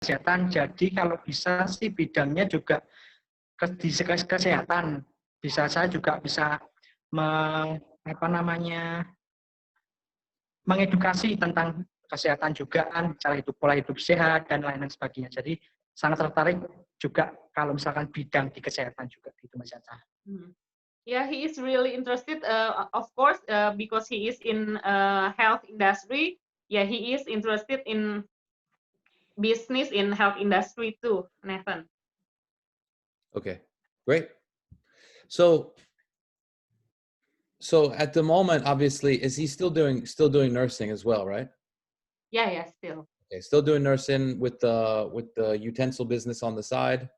kesehatan. Jadi kalau bisa sih bidangnya juga di kesehatan. Saya juga bisa mengedukasi tentang kesehatan juga, cara hidup, pola hidup sehat dan lain-lain sebagainya. Jadi sangat tertarik juga kalau misalkan bidang di kesehatan juga gitu Mas Caca. Yeah, he is really interested, of course, because he is in health industry. Yeah, he is interested in business in health industry too, Nathan. Okay, great. So at the moment, obviously, is he still doing nursing as well, right? Yeah, still. Okay, still doing nursing with the utensil business on the side.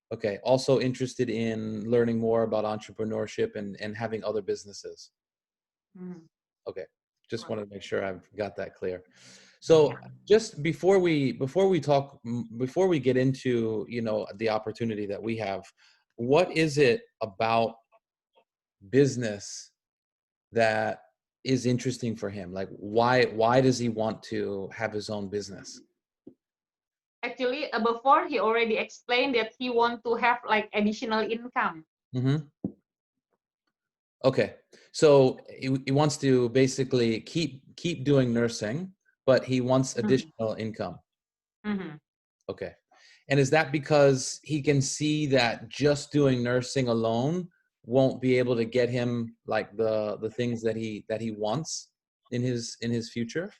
Okay, also interested in learning more about entrepreneurship and having other businesses. Okay, just wanted to make sure I've got that clear. So just before we get into, the opportunity that we have, what is it about business that is interesting for him? Like why does he want to have his own business? Actually, before he already explained that he want to have like additional income. Okay, so he wants to basically keep doing nursing, but he wants additional income. Okay, and is that because he can see that just doing nursing alone won't be able to get him like the things that he wants in his future?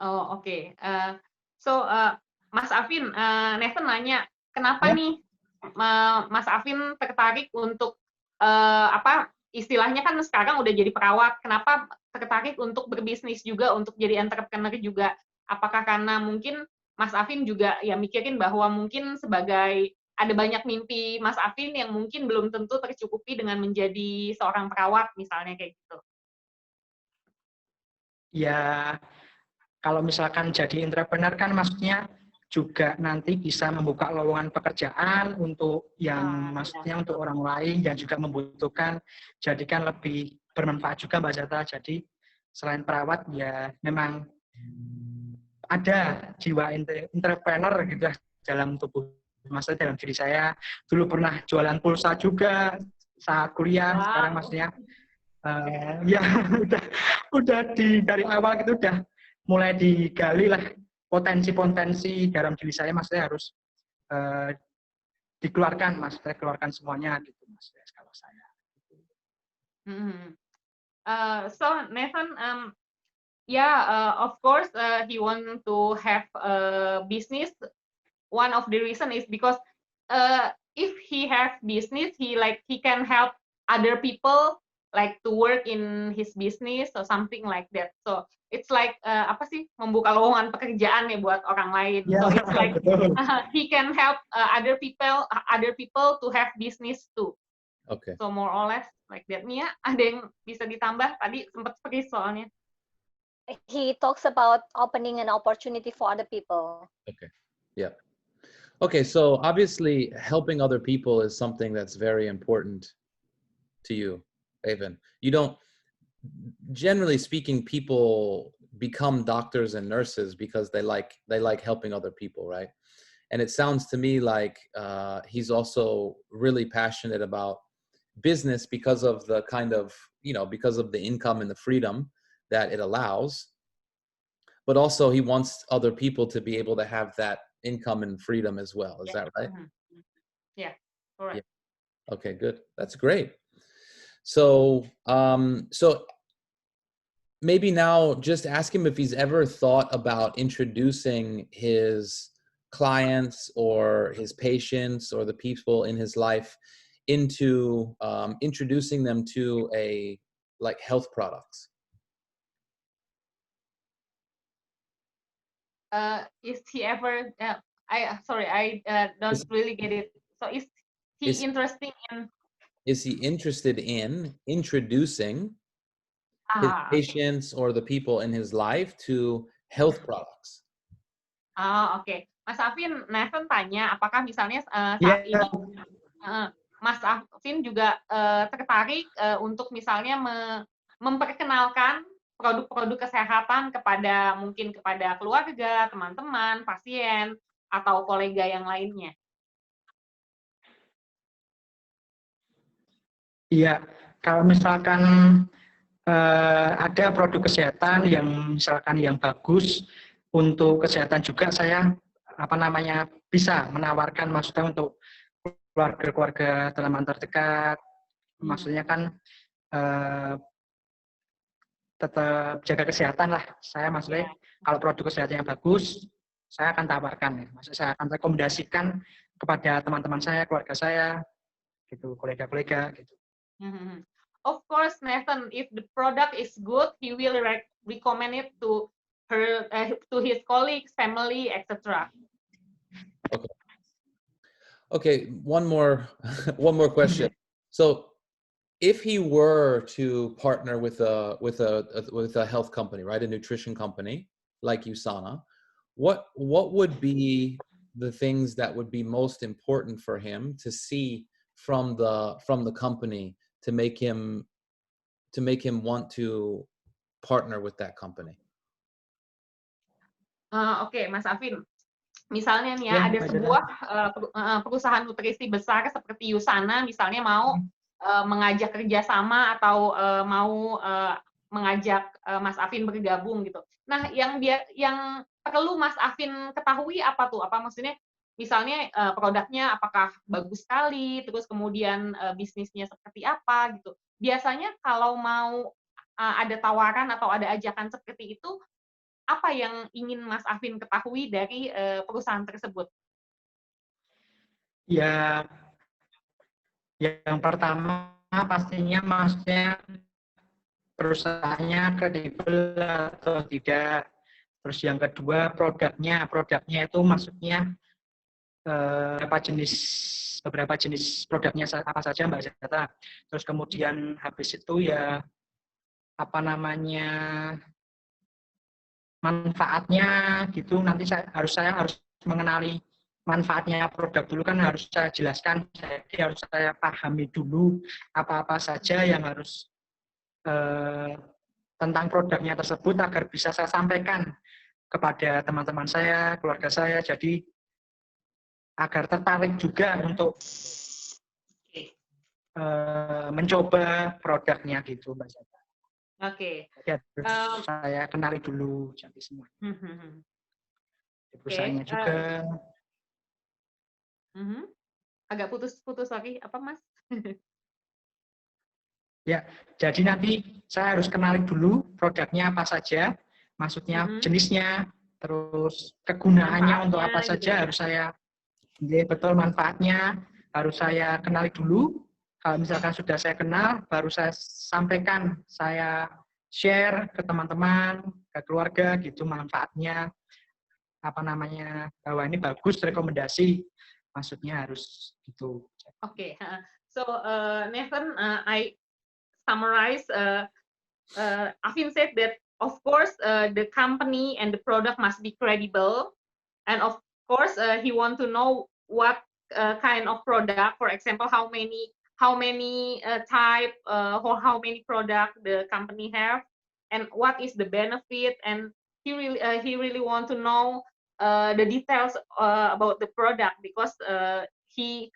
Oh, okay. So Mas Afin, Nathan nanya, kenapa nih Mas Afin tertarik untuk istilahnya kan sekarang udah jadi perawat, kenapa tertarik untuk berbisnis juga, untuk jadi entrepreneur juga? Apakah karena mungkin Mas Afin juga ya mikirin bahwa mungkin sebagai ada banyak mimpi Mas Afin yang mungkin belum tentu tercukupi dengan menjadi seorang perawat misalnya kayak gitu? Ya, kalau misalkan jadi entrepreneur kan maksudnya juga nanti bisa membuka lowongan pekerjaan untuk yang maksudnya untuk orang lain yang juga membutuhkan, jadikan lebih bermanfaat juga Mbak Zata. Jadi selain perawat ya memang ada jiwa entrepreneur gitu dalam tubuh, maksudnya dalam diri saya. Dulu pernah jualan pulsa juga saat kuliah. Sekarang maksudnya ya udah dari awal gitu udah mulai digali lah potensi-potensi dalam diri saya, maksudnya harus dikeluarkan, maksudnya keluarkan semuanya gitu Mas kalau saya. So Nathan, of course, he want to have a business. One of the reason is because if he have business, he can help other people like to work in his business or something like that. So it's like membuka lowongan pekerjaan ya buat orang lain. So it's like he can help other people to have business too. Okay. So more or less like that. Mia, ada yang bisa ditambah? Tadi sempat freeze soalnya. He talks about opening an opportunity for other people. Okay. Yeah. Okay, so obviously helping other people is something that's very important to you, Evan. You don't, generally speaking, people become doctors and nurses because they like helping other people, right? And it sounds to me like he's also really passionate about business because of the kind of, because of the income and the freedom that it allows. But also he wants other people to be able to have that income and freedom as well. Is that right? Yeah, correct. Yeah. Okay, good. That's great. So, so maybe now just ask him if he's ever thought about introducing his clients or his patients or the people in his life into introducing them to health products. Is he ever? I don't really get it. So is he interested in? Is he interested in introducing his patients or the people in his life to health products? Oke. Mas Afin, Nathan tanya, apakah misalnya saat ini Mas Afin juga tertarik untuk misalnya memperkenalkan produk-produk kesehatan kepada mungkin kepada keluarga, teman-teman, pasien, atau kolega yang lainnya? Iya, kalau misalkan ada produk kesehatan yang misalkan yang bagus untuk kesehatan juga, saya bisa menawarkan maksudnya untuk keluarga-keluarga teman terdekat. Maksudnya kan tetap jaga kesehatan lah. Saya maksudnya kalau produk kesehatan yang bagus, saya akan tawarkan. Maksudnya saya akan rekomendasikan kepada teman-teman saya, keluarga saya, gitu, kolega-kolega, gitu. Of course, Nathan, if the product is good, he will recommend it to his colleagues, family, etc. Okay, one more question. So, if he were to partner with a health company, right, a nutrition company like USANA, what would be the things that would be most important for him to see from the company to make him want to partner with that company? Oke, Mas Afin. Misalnya nih ya, Ya, ada sebuah perusahaan nutrisi besar seperti USANA, misalnya mau mengajak kerjasama atau mau mengajak Mas Afin bergabung gitu. Nah, yang perlu Mas Afin ketahui apa tuh? Apa maksudnya? Misalnya produknya apakah bagus sekali, terus kemudian bisnisnya seperti apa gitu. Biasanya kalau mau ada tawaran atau ada ajakan seperti itu, apa yang ingin Mas Afin ketahui dari perusahaan tersebut? Ya, yang pertama pastinya maksudnya perusahaannya kredibel atau tidak. Terus yang kedua produknya itu maksudnya beberapa jenis produknya apa saja Mbak Zata. Terus kemudian habis itu ya manfaatnya gitu. Nanti saya harus mengenali manfaatnya produk dulu, kan harus saya jelaskan. Jadi harus saya pahami dulu apa-apa saja yang harus tentang produknya tersebut agar bisa saya sampaikan kepada teman-teman saya, keluarga saya, jadi agar tertarik juga untuk mencoba produknya gitu, Mbak Zata. Oke. Ya, saya kenali dulu jadi semua. Perusahaannya juga. Agak putus-putus lagi, apa Mas? Ya, jadi nanti saya harus kenali dulu produknya apa saja, maksudnya jenisnya, terus kegunaannya untuk apa saja harus saya, betul manfaatnya harus saya kenali dulu. Kalau misalkan sudah saya kenal, baru saya sampaikan, saya share ke teman-teman, ke keluarga gitu manfaatnya, bahwa ini bagus, rekomendasi, maksudnya harus gitu. Okay, so Nathan, I summarize. Afin said that of course the company and the product must be credible, and of course he want to know what kind of product, for example, how many type or how many product the company have, and what is the benefit, and he really want to know the details about the product, because he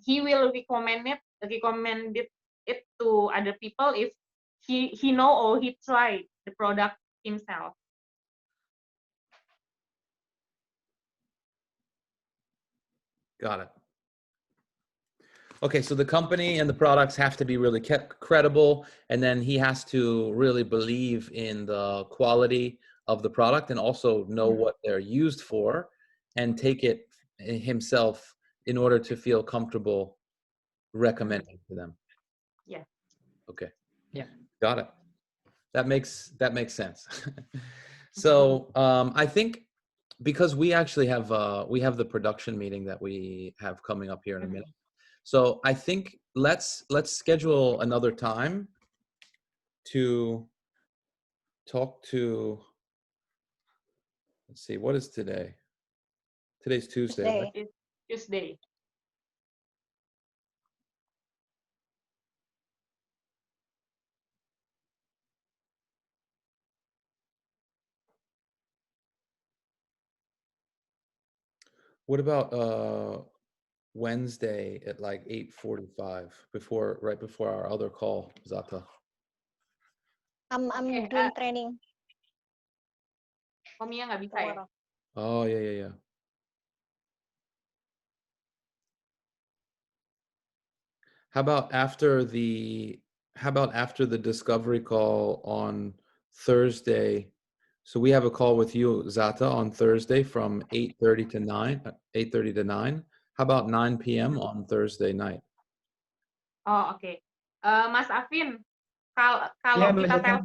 will recommend it to other people if he know or he tried the product himself. Got it. Okay, so the company and the products have to be really credible, and then he has to really believe in the quality of the product and also know what they're used for and take it himself in order to feel comfortable recommending to them. Yeah. Okay. Yeah. Got it. That makes sense. So I think because we actually have the production meeting that we have coming up here in a minute. So I think let's schedule another time to talk to, let's see, what is today? Today's Tuesday. Right? It's Tuesday. What about Wednesday at like 8:45 right before our other call, Zata? I'm Oke, doing training Mia nggak bisa ya? tomorrow. Oh, yeah. How about after the discovery call on Thursday? So we have a call with you, Zata, on Thursday from 8:30 to 9. How about 9 p.m. on Thursday night? Oh, oke. Mas Afin, Ya, kalau Mbak kita Zata.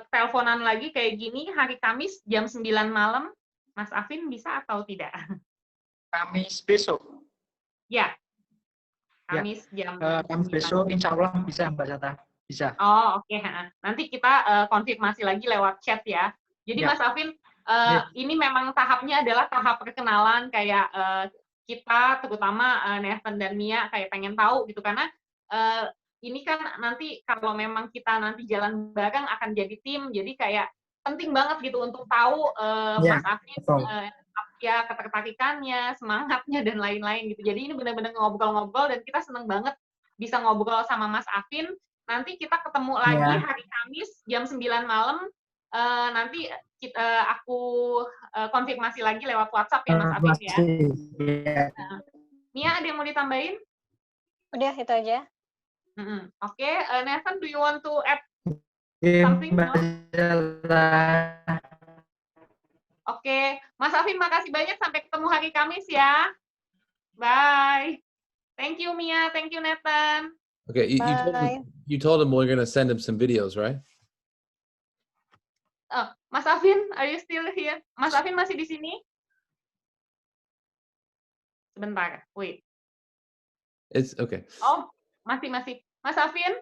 teleponan lagi kayak gini hari Kamis jam 9 malam, Mas Afin bisa atau tidak? Kamis besok. Ya, Ya. Kamis jam Kamis 9. besok insya Allah bisa Mbak Zata. Bisa. Oh, oke. Nanti kita konfirmasi lagi lewat chat ya. Jadi Ya. Mas Afin, Ya. ini memang tahapnya adalah tahap perkenalan kayak kita, terutama Nathan dan Mia kayak pengen tahu gitu karena ini kan nanti kalau memang kita nanti jalan bareng akan jadi tim, jadi kayak penting banget gitu untuk tahu Ya, Mas Afin betul. ya ketertarikannya, semangatnya dan lain-lain gitu. Jadi ini benar-benar ngobrol-ngobrol dan kita seneng banget bisa ngobrol sama Mas Afin. Nanti kita ketemu lagi Ya. hari Kamis jam 9 malam. Nanti aku konfirmasi lagi lewat WhatsApp ya Mas Afin ya. Ya. Mia, ada yang mau ditambahin? Udah itu aja. Oke, Nathan, do you want to add Oke, something? Mbak No? Zata. Oke, Mas Afin makasih banyak, sampai ketemu hari Kamis ya. Bye. Thank you Mia, thank you Nathan. Okay, you told him we're gonna send him some videos, right? Mas Afin, are you still here? Mas Afin masih di sini? Sebentar, wait. It's okay. Oh, masih. Mas Afin?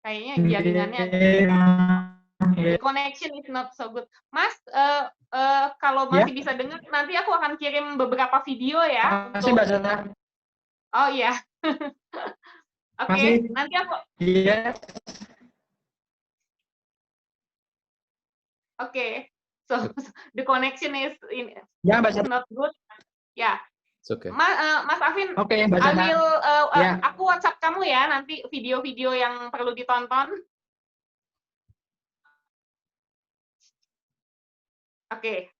Kayaknya jaringannya the connection is not so good. Mas, kalau masih bisa dengar, nanti aku akan kirim beberapa video ya. Masih Mbak Zata. Oh iya. Oke, nanti aku. Iya. Oke, so the connection is Ya, Mbak Zata. not good. Ya. It's okay. Mas Afin, Oke, Mbak Zata. Ya. aku WhatsApp kamu ya nanti video-video yang perlu ditonton. Oke.